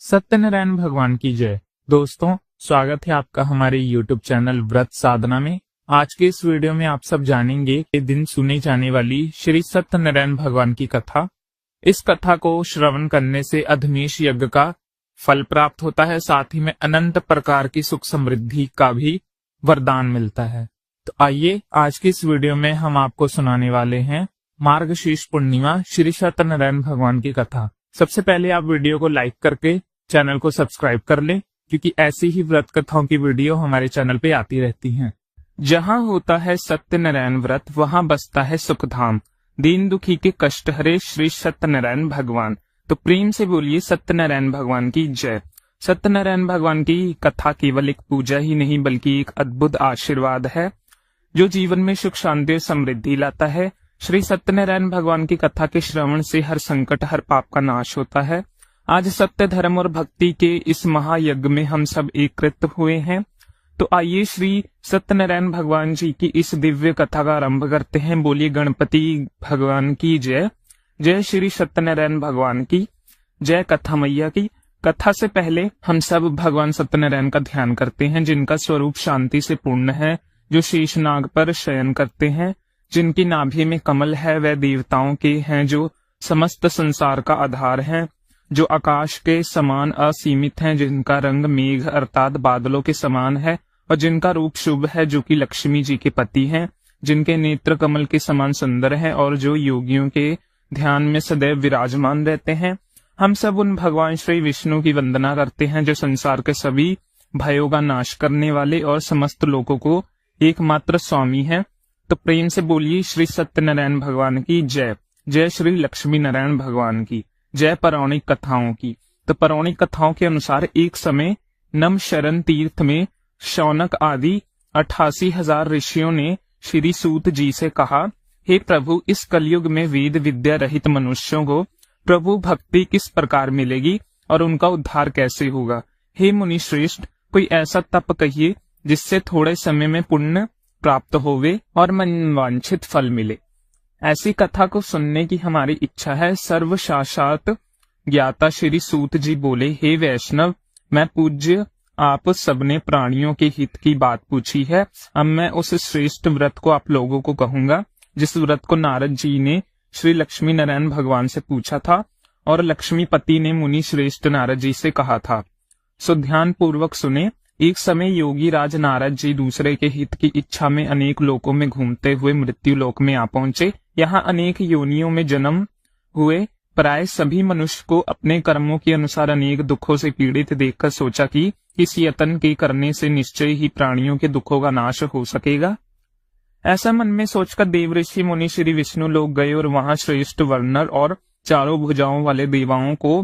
सत्यनारायण भगवान की जय। दोस्तों, स्वागत है आपका हमारे YouTube चैनल व्रत साधना में। आज के इस वीडियो में आप सब जानेंगे कि दिन सुनी जाने वाली श्री सत्यनारायण भगवान की कथा। इस कथा को श्रवण करने से अधमीश यज्ञ का फल प्राप्त होता है, साथ ही में अनंत प्रकार की सुख समृद्धि का भी वरदान मिलता है। तो आइए आज की इस वीडियो में हम आपको सुनाने वाले हैं मार्गशीर्ष पूर्णिमा श्री सत्यनारायण भगवान की कथा। सबसे पहले आप वीडियो को लाइक करके चैनल को सब्सक्राइब कर लें, क्योंकि ऐसी ही व्रत कथाओं की वीडियो हमारे चैनल पे आती रहती हैं। जहां होता है सत्यनारायण व्रत, वहां बसता है सुखधाम। दीन दुखी के कष्ट हरे श्री सत्यनारायण भगवान। तो प्रेम से बोलिए सत्यनारायण भगवान की जय। सत्यनारायण भगवान की कथा केवल एक पूजा ही नहीं, बल्कि एक अद्भुत आशीर्वाद है जो जीवन में सुख शांति और समृद्धि लाता है। श्री सत्यनारायण भगवान की कथा के श्रवण से हर संकट, हर पाप का नाश होता है। आज सत्य, धर्म और भक्ति के इस महायज्ञ में हम सब एकत्रित हुए हैं। तो आइए श्री सत्यनारायण भगवान जी की इस दिव्य कथा का आरंभ करते हैं। बोलिए गणपति भगवान की जय। जय श्री सत्यनारायण भगवान की जय। कथा मैया की। कथा से पहले हम सब भगवान सत्यनारायण का ध्यान करते हैं, जिनका स्वरूप शांति से पूर्ण है, जो शीशनाग पर शयन करते हैं, जिनकी नाभि में कमल है। वह देवताओं के हैं जो समस्त संसार का आधार हैं, जो आकाश के समान असीमित हैं, जिनका रंग मेघ अर्थात बादलों के समान है, और जिनका रूप शुभ है, जो कि लक्ष्मी जी के पति हैं, जिनके नेत्र कमल के समान सुंदर हैं, और जो योगियों के ध्यान में सदैव विराजमान रहते हैं। हम सब उन भगवान श्री विष्णु की वंदना करते हैं, जो संसार के सभी भयों का नाश करने वाले और समस्त लोगों को एकमात्र स्वामी हैं। तो प्रेम से बोलिए श्री सत्यनारायण भगवान की जय। जय श्री लक्ष्मी नारायण भगवान की जय। पौराणिक कथाओं की। तो पौराणिक कथाओं के अनुसार एक समय नमशरण तीर्थ में शौनक आदि 88,000 ऋषियों ने श्री सूत जी से कहा, हे प्रभु, इस कलयुग में वेद विद्या रहित मनुष्यों को प्रभु भक्ति किस प्रकार मिलेगी और उनका उद्धार कैसे होगा। हे मुनि श्रेष्ठ, कोई ऐसा तप कहिए जिससे थोड़े समय में पुण्य प्राप्त होवे और मनवांछित फल मिले। ऐसी कथा को सुनने की हमारी इच्छा है। सर्व साक्षात ज्ञाता श्री सूत जी बोले, हे वैष्णव, मैं पूज्य आप सबने प्राणियों के हित की बात पूछी है। अब मैं उस श्रेष्ठ व्रत को आप लोगों को कहूंगा, जिस व्रत को नारद जी ने श्री लक्ष्मी नारायण भगवान से पूछा था और लक्ष्मीपति ने मुनि श्रेष्ठ नारद जी से कहा था। सो ध्यान पूर्वक सुने। एक समय योगी राज नारद जी दूसरे के हित की इच्छा में अनेक लोकों में घूमते हुए मृत्यु लोक में आ पहुंचे। यहाँ अनेक योनियों में जन्म हुए प्राय सभी मनुष्य को अपने कर्मों के अनुसार अनेक दुखों से पीड़ित देखकर सोचा कि इस यत्न के करने से निश्चय ही प्राणियों के दुखों का नाश हो सकेगा। ऐसा मन में सोचकर देव ऋषि मुनि श्री विष्णु लोग गए और वहां श्रेष्ठ वर्णर और चारों भुजाओं वाले देवाओं को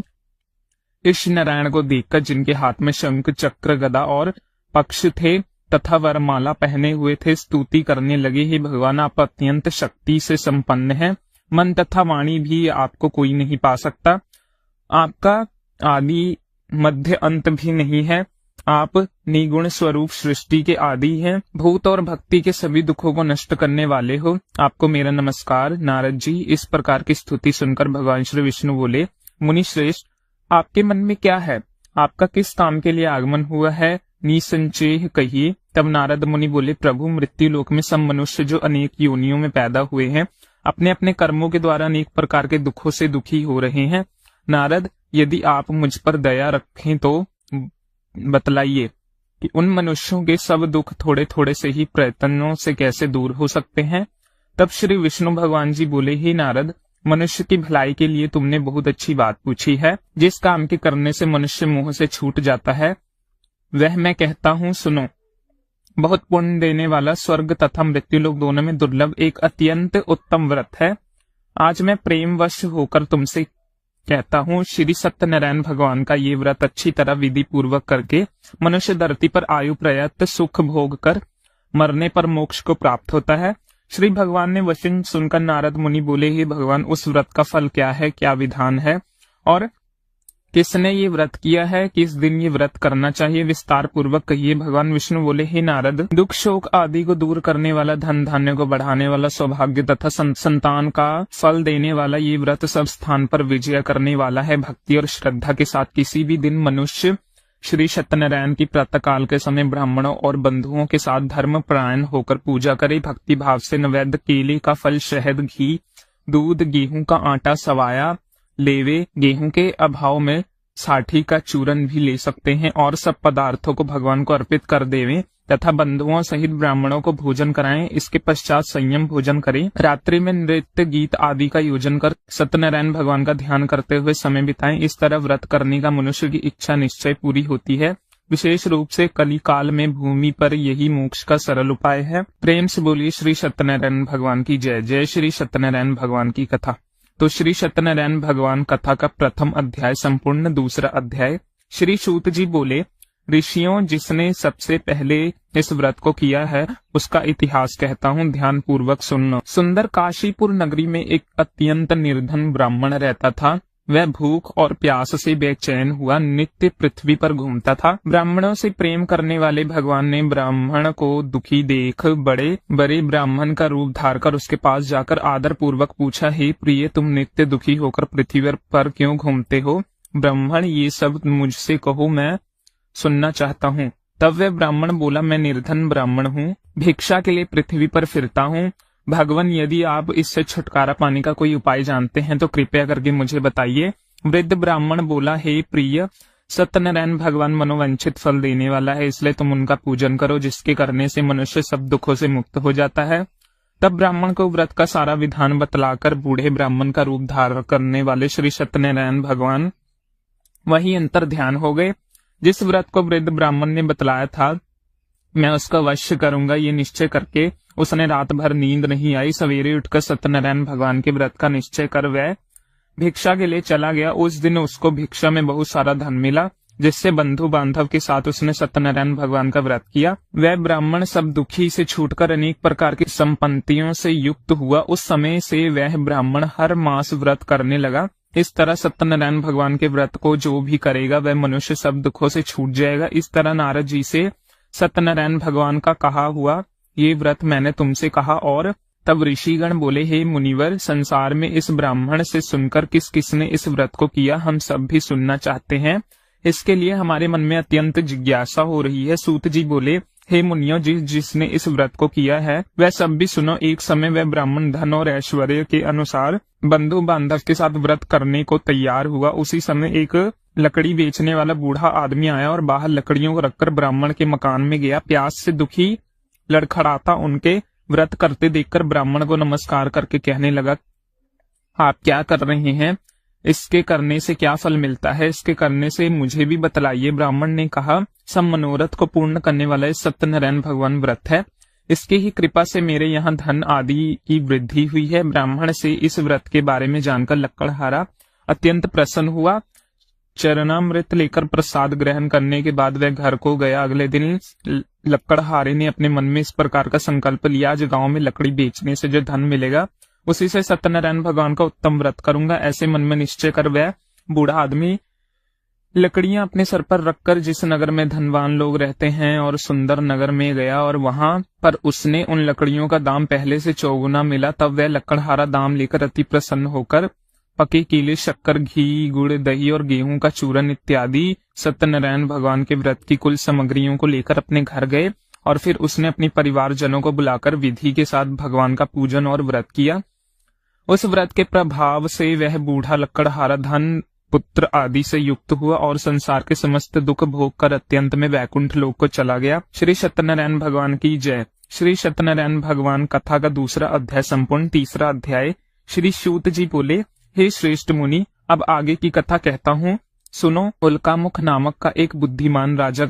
ईश नारायण को देखकर, जिनके हाथ में शंख चक्र गदा और पक्ष थे तथा वरमाला पहने हुए थे, स्तुति करने लगे, हे भगवान, आप अत्यंत शक्ति से संपन्न हैं। मन तथा वाणी भी आपको कोई नहीं पा सकता। आपका आदि मध्य अंत भी नहीं है। आप निगुण स्वरूप सृष्टि के आदि हैं। भूत और भक्ति के सभी दुखों को नष्ट करने वाले हो। आपको मेरा नमस्कार। नारद जी इस प्रकार की स्तुति सुनकर भगवान श्री विष्णु बोले, मुनि श्रेष्ठ, आपके मन में क्या है? आपका किस काम के लिए आगमन हुआ है? निसंचेह कहिए। तब नारद मुनि बोले, प्रभु, मृत्यु लोक में सब मनुष्य जो अनेक योनियों में पैदा हुए हैं, अपने अपने कर्मों के द्वारा अनेक प्रकार के दुखों से दुखी हो रहे हैं। नारद, यदि आप मुझ पर दया रखें तो बतलाइए कि उन मनुष्यों के सब दुख थोड़े थोड़े से ही प्रयत्नों से कैसे दूर हो सकते हैं। तब श्री विष्णु भगवान जी बोले, हे नारद, मनुष्य की भलाई के लिए तुमने बहुत अच्छी बात पूछी है। जिस काम के करने से मनुष्य मोह से छूट जाता है, वह मैं कहता हूँ, सुनो। बहुत पुण्य देने वाला, स्वर्ग तथा मृत्यु लोक दोनों में दुर्लभ एक अत्यंत उत्तम व्रत है। आज मैं प्रेमवश होकर तुमसे कहता हूँ, श्री सत्यनारायण भगवान का ये व्रत अच्छी तरह विधि पूर्वक करके मनुष्य धरती पर आयु प्रयत सुख भोग कर मरने पर मोक्ष को प्राप्त होता है। श्री भगवान ने वचन सुनकर नारद मुनि बोले, हे भगवान, उस व्रत का फल क्या है, क्या विधान है और किसने ये व्रत किया है, किस दिन ये व्रत करना चाहिए, विस्तार पूर्वक कहिए। भगवान विष्णु बोले, हे नारद, दुख शोक आदि को दूर करने वाला, धन धान्य को बढ़ाने वाला, सौभाग्य तथा संतान का फल देने वाला ये व्रत सब स्थान पर विजय करने वाला है। भक्ति और श्रद्धा के साथ किसी भी दिन मनुष्य श्री सत्यनारायण की प्रातःकाल के समय ब्राह्मणों और बंधुओं के साथ धर्म परायण होकर पूजा करे। भक्ति भाव से नैवेद्य केले का फल, शहद, घी, दूध, गेहूं का आटा, सवाया लेवे। गेहूं के अभाव में साठी का चूरन भी ले सकते हैं और सब पदार्थों को भगवान को अर्पित कर देवें तथा बंधुओं सहित ब्राह्मणों को भोजन कराएं। इसके पश्चात संयम भोजन करें। रात्रि में नृत्य गीत आदि का योजन कर सत्यनारायण भगवान का ध्यान करते हुए समय बिताएं। इस तरह व्रत करने का मनुष्य की इच्छा निश्चय पूरी होती है। विशेष रूप से कली काल में भूमि पर यही मोक्ष का सरल उपाय है। प्रेम से बोलिए श्री सत्यनारायण भगवान की जय। जय श्री सत्यनारायण भगवान की कथा। तो श्री सत्यनारायण भगवान कथा का प्रथम अध्याय संपूर्ण। दूसरा अध्याय। श्री सूत जी बोले, ऋषियों, जिसने सबसे पहले इस व्रत को किया है उसका इतिहास कहता हूँ, ध्यान पूर्वक सुनना। सुंदर काशीपुर नगरी में एक अत्यंत निर्धन ब्राह्मण रहता था। वह भूख और प्यास से बेचैन हुआ नित्य पृथ्वी पर घूमता था। ब्राह्मणों से प्रेम करने वाले भगवान ने ब्राह्मण को दुखी देख बड़े बड़े ब्राह्मण का रूप धारकर उसके पास जाकर आदर पूर्वक पूछा, हे प्रिय, तुम नित्य दुखी होकर पृथ्वी पर क्यों घूमते हो? ब्राह्मण, ये सब मुझसे कहो, मैं सुनना चाहता हूँ। तब वह ब्राह्मण बोला, मैं निर्धन ब्राह्मण हूँ, भिक्षा के लिए पृथ्वी पर फिरता हूँ। भगवान, यदि आप इससे छुटकारा पाने का कोई उपाय जानते हैं तो कृपया करके मुझे बताइए। वृद्ध ब्राह्मण बोला, हे प्रिय, सत्यनारायण भगवान मनोवांछित फल देने वाला है, इसलिए तुम उनका पूजन करो, जिसके करने से मनुष्य सब दुखों से मुक्त हो जाता है। तब ब्राह्मण को व्रत का सारा विधान बतलाकर बूढ़े ब्राह्मण का रूप धारण करने वाले श्री सत्यनारायण भगवान वही अंतर ध्यान हो गए। जिस व्रत को वृद्ध ब्राह्मण ने बतलाया था मैं उसका अवश्य करूंगा, ये निश्चय करके उसने रात भर नींद नहीं आई। सवेरे उठकर सत्यनारायण भगवान के व्रत का निश्चय कर वह भिक्षा के लिए चला गया। उस दिन उसको भिक्षा में बहुत सारा धन मिला, जिससे बंधु बांधव के साथ उसने सत्यनारायण भगवान का व्रत किया। वह ब्राह्मण सब दुखी से छूटकर अनेक प्रकार की संपत्तियों से युक्त हुआ। उस समय से वह ब्राह्मण हर मास व्रत करने लगा। इस तरह सत्यनारायण भगवान के व्रत को जो भी करेगा वह मनुष्य सब दुखों से छूट जाएगा। इस तरह नारद जी से सत्यनारायण भगवान का कहा हुआ, ये व्रत मैंने तुमसे कहा। और तब ऋषिगण बोले, हे मुनिवर, संसार में इस ब्राह्मण से सुनकर किस किसने इस व्रत को किया, हम सब भी सुनना चाहते हैं। इसके लिए हमारे मन में अत्यंत जिज्ञासा हो रही है। सूत जी बोले, हे मुनियों, जिसने इस व्रत को किया है वह सब भी सुनो। एक समय वह ब्राह्मण धन और ऐश्वर्य के अनुसार बंधु बांधव के साथ व्रत करने को तैयार हुआ। उसी समय एक लकड़ी बेचने वाला बूढ़ा आदमी आया और बाहर लकड़ियों को रखकर ब्राह्मण के मकान में गया। प्यास से दुखी लड़खड़ाता उनके व्रत करते देखकर ब्राह्मण को नमस्कार करके कहने लगा, आप क्या कर रहे हैं? इसके करने से क्या फल मिलता है? इसके करने से मुझे भी बतलाइए। ब्राह्मण ने कहा, सब मनोरथ को पूर्ण करने वाला सत्यनारायण भगवान व्रत है। इसकी ही कृपा से मेरे यहाँ धन आदि की वृद्धि हुई है। ब्राह्मण से इस व्रत के बारे में जानकर लकड़हारा अत्यंत प्रसन्न हुआ। चरणामृत लेकर प्रसाद ग्रहण करने के बाद वह घर को गया। अगले दिन लकड़हारे ने अपने मन में इस प्रकार का संकल्प लिया, आज गांव में लकड़ी बेचने से जो धन मिलेगा उसी से सत्यनारायण भगवान का उत्तम व्रत करूंगा। ऐसे मन में निश्चय कर वह बूढ़ा आदमी लकड़ियां अपने सर पर रखकर जिस नगर में धनवान लोग रहते हैं और सुंदर नगर में गया और वहां पर उसने उन लकड़ियों का दाम पहले से चौगुना मिला। तब वह लकड़हारा दाम लेकर अति प्रसन्न होकर पके केले, शक्कर, घी, गुड़, दही और गेहूं का चूरन इत्यादि सत्यनारायण भगवान के व्रत की कुल सामग्रियों को लेकर अपने घर गए और फिर उसने अपने परिवारजनों को बुलाकर विधि के साथ भगवान का पूजन और व्रत किया। उस व्रत के प्रभाव से वह बूढ़ा लकड़हारा धन, पुत्र आदि से युक्त हुआ और संसार के समस्त दुख भोग कर अत्यंत में वैकुंठ लोक को चला गया। श्री सत्यनारायण भगवान की जय। श्री सत्यनारायण भगवान कथा का दूसरा अध्याय संपूर्ण। तीसरा अध्याय। श्री सूत जी बोले, हे श्रेष्ठ मुनि, अब आगे की कथा कहता हूँ, सुनो। उल्कामुख नामक का एक बुद्धिमान राजा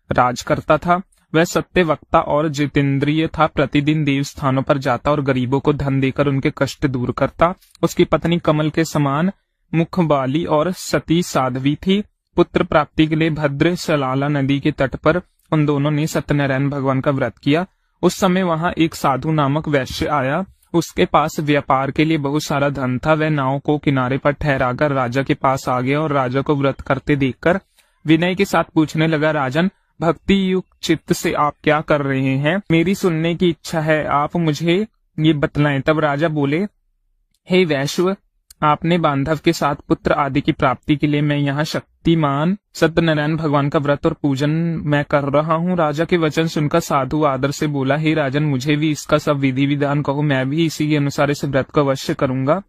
राज करता था। वह सत्य वक्ता और जितेंद्रिय था। प्रतिदिन देव स्थानों पर जाता और गरीबों को धन देकर उनके कष्ट दूर करता। उसकी पत्नी कमल के समान मुख वाली और सती साध्वी थी। पुत्र प्राप्ति के लिए भद्र सलाला नदी के तट पर उन दोनों ने सत्यनारायण भगवान का व्रत किया। उस समय वहां एक साधु नामक वैश्य आया उसके पास व्यापार के लिए बहुत सारा धन था। वह नाव को किनारे पर ठहराकर राजा के पास आ गया और राजा को व्रत करते देखकर विनय के साथ पूछने लगा, राजन, भक्ति युक्त चित्त से आप क्या कर रहे हैं? मेरी सुनने की इच्छा है, आप मुझे ये बतलाएं। तब राजा बोले, हे वैश्व, आपने बांधव के साथ पुत्र आदि की प्राप्ति के लिए मैं यहाँ शक्तिमान सत्यनारायण भगवान का व्रत और पूजन मैं कर रहा हूँ। राजा के वचन सुनकर साधु आदर से बोला, हे राजन, मुझे भी इसका सब विधि विधान कहो, मैं भी इसी के अनुसार इस व्रत को अवश्य करूंगा।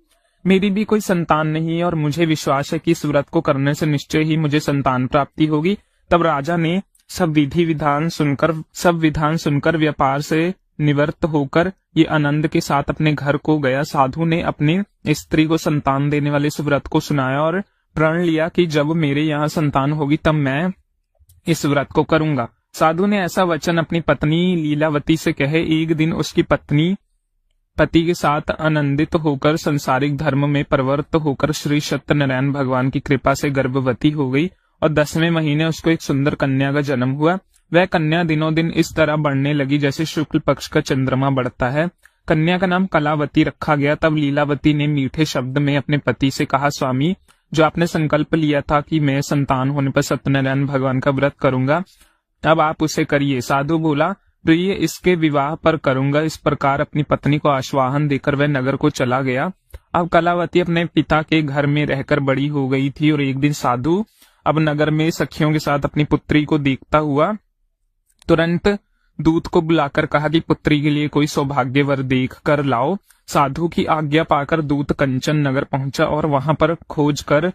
मेरी भी कोई संतान नहीं है और मुझे विश्वास है कि इस व्रत को करने से निश्चय ही मुझे संतान प्राप्ति होगी। तब राजा ने सब विधान सुनकर व्यापार से निवृत्त होकर ये आनंद के साथ अपने घर को गया। साधु ने अपनी स्त्री को संतान देने वाले इस व्रत को सुनाया और प्रण लिया कि जब मेरे यहाँ संतान होगी तब मैं इस व्रत को करूंगा। साधु ने ऐसा वचन अपनी पत्नी लीलावती से कहे। एक दिन उसकी पत्नी पति के साथ आनंदित होकर संसारिक धर्म में प्रवृत्त होकर श्री सत्यनारायण भगवान की कृपा से गर्भवती हो गई और 10वें महीने उसको एक सुंदर कन्या का जन्म हुआ। वह कन्या दिनों दिन इस तरह बढ़ने लगी जैसे शुक्ल पक्ष का चंद्रमा बढ़ता है। कन्या का नाम कलावती रखा गया। तब लीलावती ने मीठे शब्द में अपने पति से कहा, स्वामी, जो आपने संकल्प लिया था कि मैं संतान होने पर सत्यनारायण भगवान का व्रत करूंगा, अब आप उसे करिए। साधु बोला, प्रिय, इसके विवाह पर करूंगा। इस प्रकार अपनी पत्नी को आश्वासन देकर वह नगर को चला गया। अब कलावती अपने पिता के घर में रहकर बड़ी हो गई थी और एक दिन साधु अब नगर में सखियों के साथ अपनी पुत्री को देखता हुआ तुरंत दूत को बुलाकर कहा कि पुत्री के लिए कोई सौभाग्यवर देख कर लाओ। साधु की आज्ञा पाकर दूत कंचन नगर पहुंचा और वहां पर खोज कर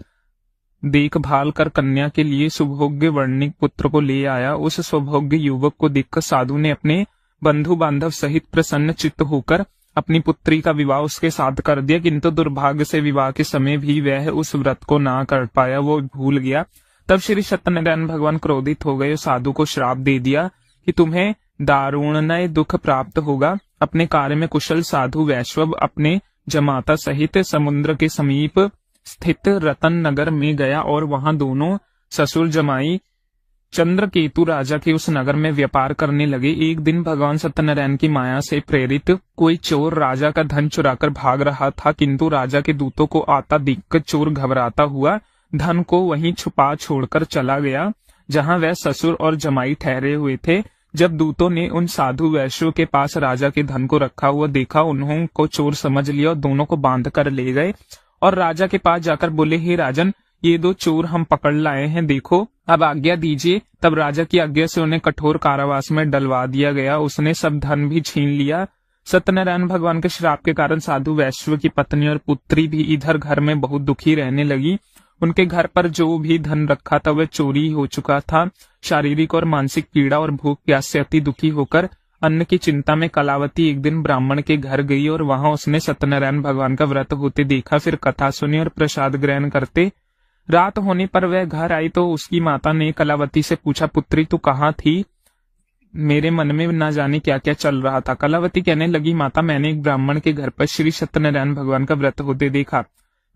देखभाल कर कन्या के लिए सुभोग्य वर्णिक पुत्र को ले आया। उस सौभाग्य युवक को देखकर साधु ने अपने बंधु बांधव सहित प्रसन्न चित्त होकर अपनी पुत्री का विवाह उसके साथ कर दिया, किंतु दुर्भाग्य से विवाह के समय भी वह उस व्रत को ना कर पाया, वो भूल गया। तब श्री सत्यनारायण भगवान क्रोधित हो गए, साधु को श्राप दे दिया कि तुम्हें दारुणमय दुख प्राप्त होगा। अपने कार्य में कुशल साधु वैश्व अपने जमाता सहित समुद्र के समीप स्थित रतन नगर में गया और वहां दोनों ससुर जमाई चंद्रकेतु राजा के उस नगर में व्यापार करने लगे। एक दिन भगवान सत्यनारायण की माया से प्रेरित कोई चोर राजा का धन चुराकर भाग रहा था, किंतु राजा के दूतों को आता देखकर चोर घबराता हुआ धन को वहीं छुपा छोड़कर चला गया जहां वह ससुर और जमाई ठहरे हुए थे। जब दूतों ने उन साधु वैश्यों के पास राजा के धन को रखा हुआ देखा, उन्होंने को चोर समझ लिया और दोनों को बांध कर ले गए और राजा के पास जाकर बोले, हे राजन, ये दो चोर हम पकड़ लाए हैं, देखो, अब आज्ञा दीजिए। तब राजा की आज्ञा से उन्हें कठोर कारावास में डलवा दिया गया। उसने सब धन भी छीन लिया। सत्यनारायण भगवान के श्राप के कारण साधु वैश्व की पत्नी और पुत्री भी इधर घर में बहुत दुखी रहने लगी। उनके घर पर जो भी धन रखा था वह चोरी हो चुका था। शारीरिक और मानसिक पीड़ा और भूख प्यास से अति दुखी होकर अन्न की चिंता में कलावती एक दिन ब्राह्मण के घर गई और वहां उसने सत्यनारायण भगवान का व्रत होते देखा। फिर कथा सुनी और प्रसाद ग्रहण करते रात होने पर वह घर आई तो उसकी माता ने कलावती से पूछा, पुत्री तू कहाँ थी? मेरे मन में न जाने क्या क्या चल रहा था। कलावती कहने लगी, माता, मैंने एक ब्राह्मण के घर पर श्री सत्यनारायण भगवान का व्रत होते देखा।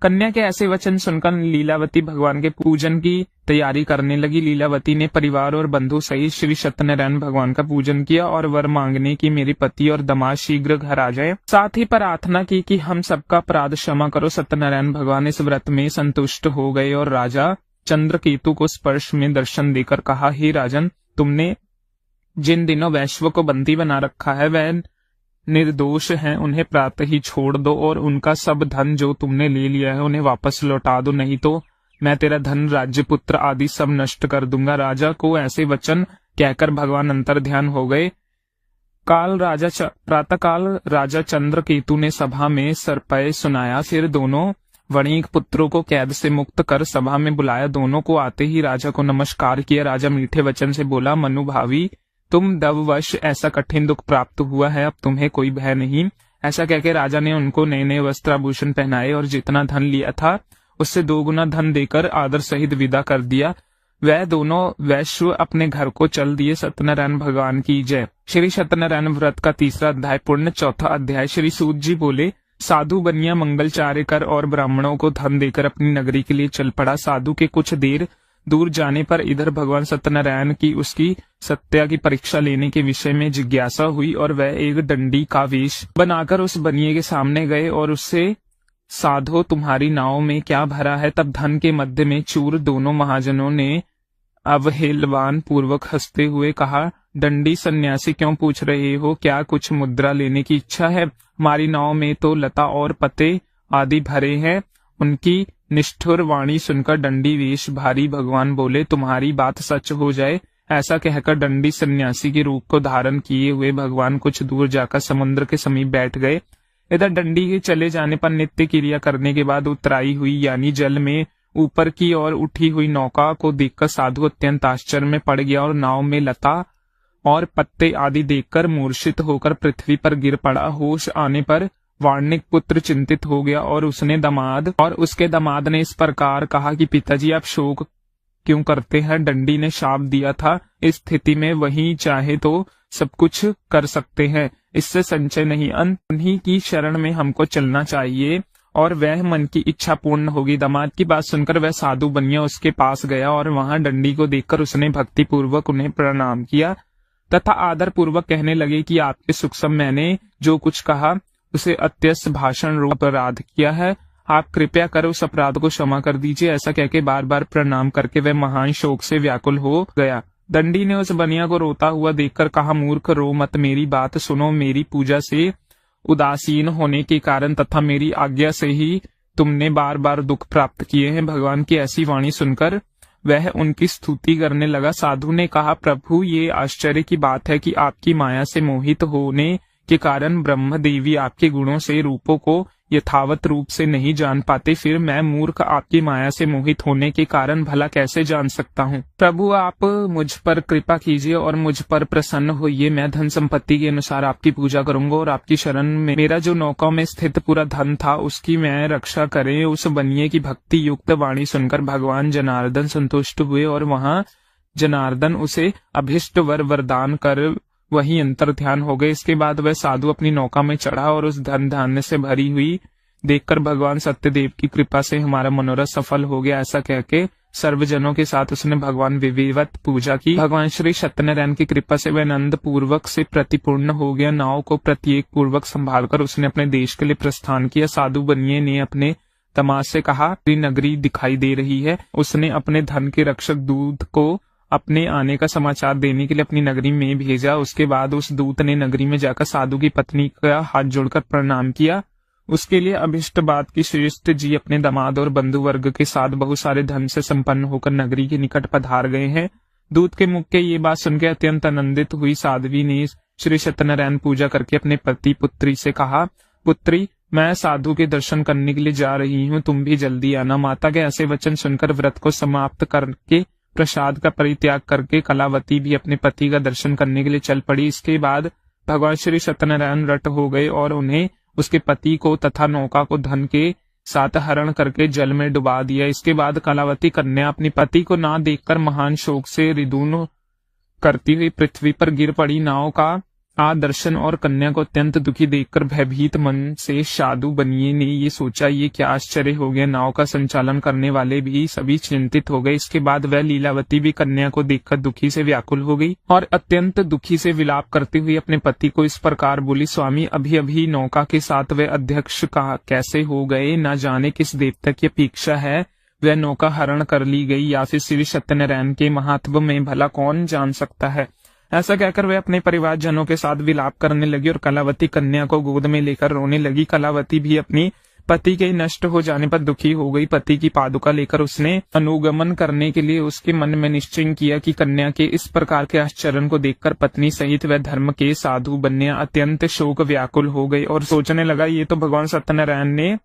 कन्या के ऐसे वचन सुनकर लीलावती भगवान के पूजन की तैयारी करने लगी। लीलावती ने परिवार और बंधु सहित श्री सत्यनारायण भगवान का पूजन किया और वर मांगने की मेरी पति और दामाद शीघ्र घर आ जाए। साथ ही प्रार्थना की कि हम सबका अपराध क्षमा करो। सत्यनारायण भगवान इस व्रत में संतुष्ट हो गए और राजा चंद्रकेतु को स्पर्श में दर्शन देकर कहा, हे राजन, तुमने जिन दिनों वैश्व को बंदी बना रखा है वह निर्दोष हैं, उन्हें प्रातः ही छोड़ दो और उनका सब धन जो तुमने ले लिया है उन्हें वापस लौटा दो, नहीं तो मैं तेरा धन, राज्य, पुत्र आदि सब नष्ट कर दूंगा। राजा को ऐसे वचन कहकर भगवान अंतर ध्यान हो गए। प्रातःकाल राजा चंद्रकेतु ने सभा में सरपय सुनाया। फिर दोनों वणिक पुत्रों को कैद से मुक्त कर सभा में बुलाया। दोनों को आते ही राजा को नमस्कार किया। राजा मीठे वचन से बोला, मनुभावी, तुम दववश ऐसा कठिन दुख प्राप्त हुआ है, अब तुम्हें कोई भय नहीं। ऐसा कहकर राजा ने उनको नए नए वस्त्र आभूषण पहनाए और जितना धन लिया था उससे 2 गुना धन देकर आदर सहित विदा कर दिया। वह दोनों वैश्व अपने घर को चल दिए। सत्यनारायण भगवान की जय। श्री सत्यनारायण व्रत का 3रा अध्याय पूर्ण। 4था अध्याय। श्री सूत जी बोले, साधु बनिया मंगलचार्य कर और ब्राह्मणों को धन देकर अपनी नगरी के लिए चल पड़ा। साधु के कुछ देर दूर जाने पर इधर भगवान सत्यनारायण की उसकी सत्या की परीक्षा लेने के विषय में जिज्ञासा हुई और वह एक दंडी का वेश बनाकर उस बनिए के सामने गए और उससे, साधो तुम्हारी नाव में क्या भरा है? तब धन के मध्य में चूर दोनों महाजनों ने अवहेलवान पूर्वक हंसते हुए कहा, दंडी सन्यासी क्यों पूछ रहे हो? क्या कुछ मुद्रा लेने की इच्छा है? हमारी नाव में तो लता और पत्ते आदि भरे हैं। उनकी निष्ठुर वाणी सुनकर दंडी वेश भारी भगवान बोले, तुम्हारी बात सच हो जाए। ऐसा कहकर दंडी सन्यासी के रूप को धारण किए हुए भगवान कुछ दूर जाकर समुद्र के समीप बैठ गए। इधर दंडी के चले जाने पर नित्य क्रिया करने के बाद उतराई हुई यानी जल में ऊपर की ओर उठी हुई नौका को देखकर साधु अत्यंत आश्चर्य में पड़ गया और नाव में लता और पत्ते आदि देखकर मूर्छित होकर पृथ्वी पर गिर पड़ा। होश आने पर वार्णिक पुत्र चिंतित हो गया और उसके दामाद ने इस प्रकार कहा कि पिताजी आप शोक क्यों करते हैं? दंडी ने शाप दिया था, इस स्थिति में वही चाहे तो सब कुछ कर सकते हैं, इससे संचय नहीं, उन्हीं की शरण में हमको चलना चाहिए और वह मन की इच्छा पूर्ण होगी। दामाद की बात सुनकर वह साधु बनिया उसके पास गया और वहां दंडी को देखकर उसने भक्ति पूर्वक उन्हें प्रणाम किया तथा आदर पूर्वक कहने लगे कि आपके सुख सब मैंने जो कुछ कहा उसे अत्यस्त भाषण रूप अपराध किया है, आप कृपया कर उस अपराध को क्षमा कर दीजिए। ऐसा कहकर बार बार प्रणाम करके वह महान शोक से व्याकुल हो गया। दंडी ने उस बनिया को रोता हुआ देखकर कहा, मूर्ख रो मत, मेरी बात सुनो। मेरी पूजा से उदासीन होने के कारण तथा मेरी आज्ञा से ही तुमने बार बार दुख प्राप्त किए हैं। भगवान की ऐसी वाणी सुनकर वह उनकी स्तुति करने लगा। साधु ने कहा, प्रभु ये आश्चर्य की बात है कि आपकी माया से मोहित होने के कारण ब्रह्म देवी आपके गुणों से रूपों को यथावत रूप से नहीं जान पाते, फिर मैं मूर्ख आपकी माया से मोहित होने के कारण भला कैसे जान सकता हूँ? प्रभु आप मुझ पर कृपा कीजिए और मुझ पर प्रसन्न होइए। मैं धन संपत्ति के अनुसार आपकी पूजा करूंगा और आपकी शरण में मेरा जो नौका में स्थित पूरा धन था उसकी मैं रक्षा करें। उस बनिए की भक्ति युक्त वाणी सुनकर भगवान जनार्दन संतुष्ट हुए और वहां जनार्दन उसे अभिष्ट वरदान कर वही अंतर ध्यान हो गए। इसके बाद वह साधु अपनी नौका में चढ़ा और उस धन धान्य से भरी हुई देखकर भगवान सत्यदेव की कृपा से हमारा मनोरथ सफल हो गया, ऐसा कहके सर्वजनों के साथ उसने भगवान विधिवत पूजा की। भगवान श्री सत्यनारायण की कृपा से वह आनंद पूर्वक से प्रतिपूर्ण हो गया। नाव को प्रत्येक पूर्वक संभालकर उसने अपने देश के लिए प्रस्थान किया। साधु बनिए ने अपने दामाद से कहा, नगरी दिखाई दे रही है। उसने अपने धन के रक्षक दूत को अपने आने का समाचार देने के लिए अपनी नगरी में भेजा। उसके बाद उस दूत ने नगरी में जाकर साधु की पत्नी का हाथ जोड़कर प्रणाम किया। उसके लिए अभिष्ट बात की श्रेष्ठ जी अपने दामाद और बंधु वर्ग के साथ बहुत सारे धन से संपन्न होकर नगरी के निकट पधार गए हैं। दूत के मुख के ये बात सुनकर अत्यंत आनंदित हुई साध्वी ने श्री सत्यनारायण पूजा करके अपने पति पुत्री से कहा, पुत्री मैं साधु के दर्शन करने के लिए जा रही हूँ, तुम भी जल्दी आना। माता के ऐसे वचन सुनकर व्रत को समाप्त करके प्रसाद का परित्याग करके कलावती भी अपने पति का दर्शन करने के लिए चल पड़ी। इसके बाद भगवान श्री सत्यनारायण रट हो गए और उन्हें उसके पति को तथा नौका को धन के साथ हरण करके जल में डुबा दिया। इसके बाद कलावती कन्या अपने पति को ना देखकर महान शोक से रिदून करती हुई पृथ्वी पर गिर पड़ी। नाव का दर्शन और कन्या को अत्यंत दुखी देखकर भयभीत मन से साधु बनिए ने ये सोचा, ये क्या आश्चर्य हो गया। नाव का संचालन करने वाले भी सभी चिंतित हो गए। इसके बाद वह लीलावती भी कन्या को देखकर दुखी से व्याकुल हो गई और अत्यंत दुखी से विलाप करती हुई अपने पति को इस प्रकार बोली, स्वामी अभी अभी नौका के साथ वह अध्यक्ष का कैसे हो गए, न जाने किस देवता की अपेक्षा है वह नौका हरण कर ली गई या फिर श्री सत्यनारायण के महात्म में भला कौन जान सकता है। ऐसा कहकर वे अपने परिवार जनों के साथ विलाप करने लगी और कलावती कन्या को गोद में लेकर रोने लगी। कलावती भी अपनी पति के नष्ट हो जाने पर दुखी हो गई। पति की पादुका लेकर उसने अनुगमन करने के लिए उसके मन में निश्चय किया कि कन्या के इस प्रकार के आश्चर्य को देखकर पत्नी सहित वह धर्म के साधु बनिया अत्यंत शोक व्याकुल हो गई और सोचने लगा, ये तो भगवान सत्यनारायण ने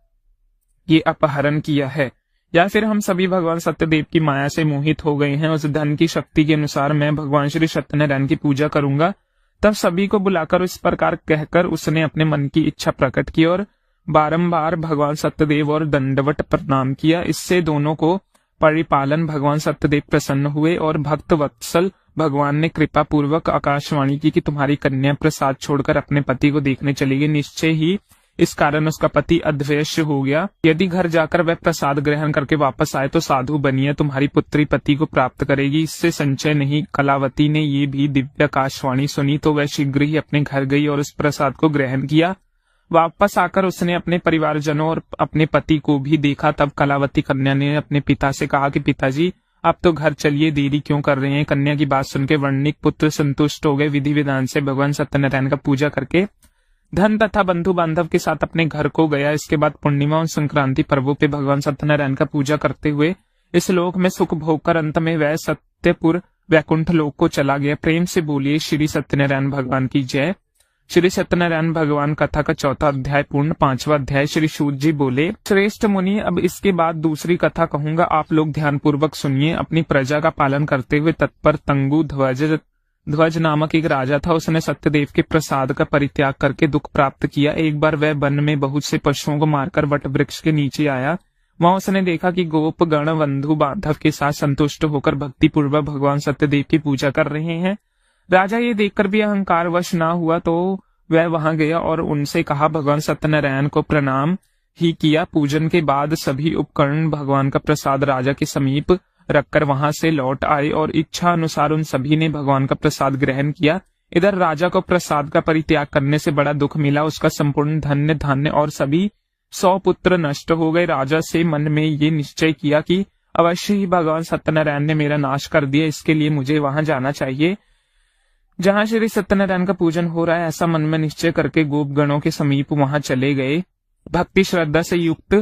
ये अपहरण किया है या फिर हम सभी भगवान सत्यदेव की माया से मोहित हो गए हैं। उस धन की शक्ति के अनुसार मैं भगवान श्री सत्यनारायण की पूजा करूंगा। तब सभी को बुलाकर इस प्रकार कहकर उसने अपने मन की इच्छा प्रकट की और बारंबार भगवान सत्यदेव और दंडवत प्रणाम किया। इससे दोनों को परिपालन भगवान सत्यदेव प्रसन्न हुए और भक्त वत्सल भगवान ने कृपा पूर्वक आकाशवाणी की कि तुम्हारी कन्या प्रसाद छोड़कर अपने पति को देखने चली गई। निश्चय ही इस कारण उसका पति अदृश्य हो गया। यदि घर जाकर वह प्रसाद ग्रहण करके वापस आए तो साधु बनिए, तुम्हारी पुत्री पति को प्राप्त करेगी, इससे संचय नहीं। कलावती ने ये भी दिव्य आकाशवाणी सुनी तो वह शीघ्र ही अपने घर गई और उस प्रसाद को ग्रहण किया। वापस आकर उसने अपने परिवारजनों और अपने पति को भी देखा। तब कलावती कन्या ने अपने पिता से कहा कि पिताजी, अब तो घर चलिए, देरी क्यों कर रहे हैं। कन्या की बात सुनकर वर्णिक पुत्र संतुष्ट हो गए। विधि विधान से भगवान सत्यनारायण का पूजा करके धन तथा बंधु बांधव के साथ अपने घर को गया। इसके बाद पूर्णिमा और संक्रांति पर्वों पे भगवान सत्यनारायण का पूजा करते हुए इस लोक में सुख भोग कर अंत में वह सत्यपुर वैकुंठ लोक को चला गया। प्रेम से बोलिए श्री सत्यनारायण भगवान की जय। श्री सत्यनारायण भगवान कथा का 4वां अध्याय पूर्ण। 5वां अध्याय। श्री सूत जी बोले, श्रेष्ठ मुनि, अब इसके बाद दूसरी कथा कहूंगा, आप लोग ध्यान पूर्वक सुनिए। अपनी प्रजा का पालन करते हुए तत्पर तंगु ध्वज नामक एक राजा था। उसने सत्यदेव के प्रसाद का परित्याग करके दुख प्राप्त किया। एक बार वह वन में बहुत से पशुओं को मारकर वट वृक्ष के नीचे आया। वहां उसने देखा कि गोप गण बंधु बांधव के साथ संतुष्ट होकर भक्ति पूर्वक भगवान सत्यदेव की पूजा कर रहे हैं। राजा ये देखकर भी अहंकार वश ना हुआ तो वह वहां गया और उनसे कहा, भगवान सत्यनारायण को प्रणाम ही किया। पूजन के बाद सभी उपकरण भगवान का प्रसाद राजा के समीप रखकर वहां से लौट आए और इच्छा अनुसार उन सभी ने भगवान का प्रसाद ग्रहण किया। इधर राजा को प्रसाद का परित्याग करने से बड़ा दुख मिला। उसका संपूर्ण धन्य धान्य और सभी 100 पुत्र नष्ट हो गए। राजा से मन में ये निश्चय किया कि अवश्य ही भगवान सत्यनारायण ने मेरा नाश कर दिया, इसके लिए मुझे वहां जाना चाहिए जहां श्री सत्यनारायण का पूजन हो रहा है। ऐसा मन में निश्चय करके गोप गणों के समीप वहां चले गए। भक्ति श्रद्धा से युक्त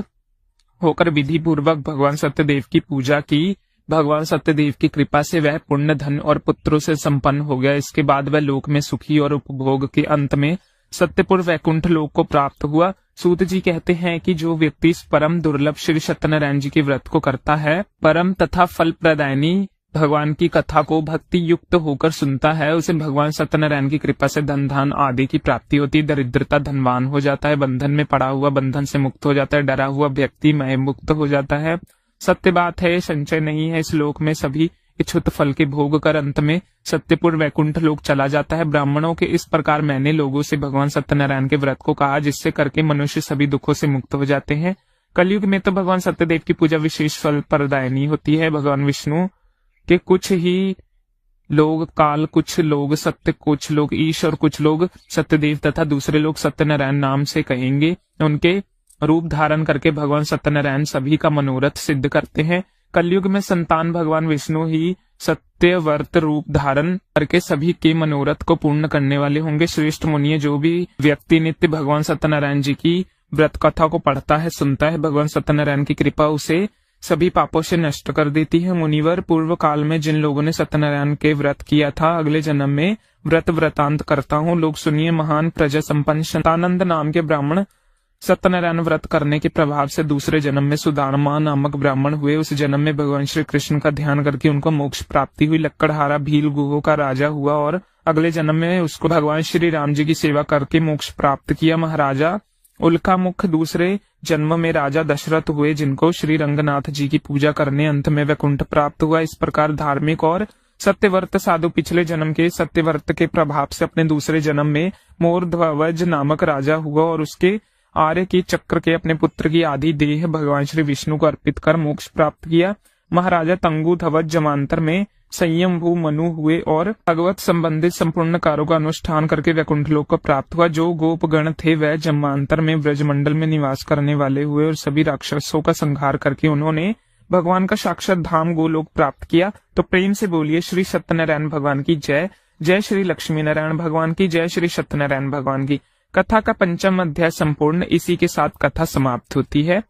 होकर विधि पूर्वक भगवान सत्यदेव की पूजा की। भगवान सत्यदेव की कृपा से वह पुण्य धन और पुत्रों से संपन्न हो गया। इसके बाद वह लोक में सुखी और उपभोग के अंत में सत्यपुर वैकुंठ लोक को प्राप्त हुआ। सूत जी कहते हैं कि जो व्यक्ति इस परम दुर्लभ श्री सत्यनारायण जी के व्रत को करता है, परम तथा फल प्रदायनी भगवान की कथा को भक्ति युक्त होकर सुनता है, उसे भगवान सत्यनारायण की कृपा से धन धान आदि की प्राप्ति होती है। दरिद्रता धनवान हो जाता है, बंधन में पड़ा हुआ बंधन से मुक्त हो जाता है, डरा हुआ व्यक्ति मय मुक्त हो जाता है। सत्य बात है, संचय नहीं है। इस लोक में सभी इच्छुत फल के भोग कर अंत में सत्यपुर वैकुंठ लोक चला जाता है। ब्राह्मणों के इस प्रकार मैंने लोगों से भगवान सत्यनारायण के व्रत को कहा, जिससे करके मनुष्य सभी दुखों से मुक्त हो जाते हैं। कलयुग में तो भगवान सत्यदेव की पूजा विशेष फल प्रदायनी होती है। भगवान विष्णु के कुछ ही लोग काल, कुछ लोग सत्य, कुछ लोग ईश और कुछ लोग सत्यदेव तथा दूसरे लोग सत्यनारायण नाम से कहेंगे। उनके रूप धारण करके भगवान सत्यनारायण सभी का मनोरथ सिद्ध करते हैं। कलयुग में संतान भगवान विष्णु ही सत्यव्रत रूप धारण करके सभी के मनोरथ को पूर्ण करने वाले होंगे। श्रेष्ठ मुनिये, जो भी व्यक्ति नित्य भगवान सत्यनारायण जी की व्रत कथा को पढ़ता है, सुनता है, भगवान सत्यनारायण की कृपा उसे सभी पापों से नष्ट कर देती है। मुनिवर, पूर्व काल में जिन लोगों ने सत्यनारायण के व्रत किया था, अगले जन्म में वृतांत करता हूँ। लोग सुनिए। महान प्रजा संपन्न शतानंद नाम के ब्राह्मण सत्यनारायण व्रत करने के प्रभाव से दूसरे जन्म में सुदामा नामक ब्राह्मण हुए। उस जन्म में भगवान श्री कृष्ण का ध्यान करके उनको मोक्ष प्राप्ति हुई। लक्कड़हारा भील गुहो का राजा हुआ और अगले जन्म में उसको भगवान श्री राम जी की सेवा करके मोक्ष प्राप्त किया। महाराजा उल्का मुख दूसरे जन्म में राजा दशरथ हुए, जिनको श्री रंगनाथ जी की पूजा करने अंत में वैकुंठ प्राप्त हुआ। इस प्रकार धार्मिक और सत्यव्रत साधु पिछले जन्म के सत्यव्रत के प्रभाव से अपने दूसरे जन्म में मोरध्वज नामक राजा हुआ और उसके आर्य की चक्र के अपने पुत्र की आदि देह भगवान श्री विष्णु को अर्पित कर मोक्ष प्राप्त किया। महाराजा तंगु ध्वज जमांतर में संयम भू मनु हुए और भगवत संबंधित संपूर्ण कार्यों का अनुष्ठान करके वैकुंठ लोक को प्राप्त हुआ। जो गोप गण थे वह जमांतर में ब्रजमंडल में निवास करने वाले हुए और सभी राक्षसों का संहार करके उन्होंने भगवान का साक्षात धाम गोलोक प्राप्त किया। तो प्रेम से बोलिए श्री सत्यनारायण भगवान की जय। जय श्री लक्ष्मी नारायण भगवान की जय। श्री सत्यनारायण भगवान की। कथा का 5वां अध्याय संपूर्ण। इसी के साथ कथा समाप्त होती है।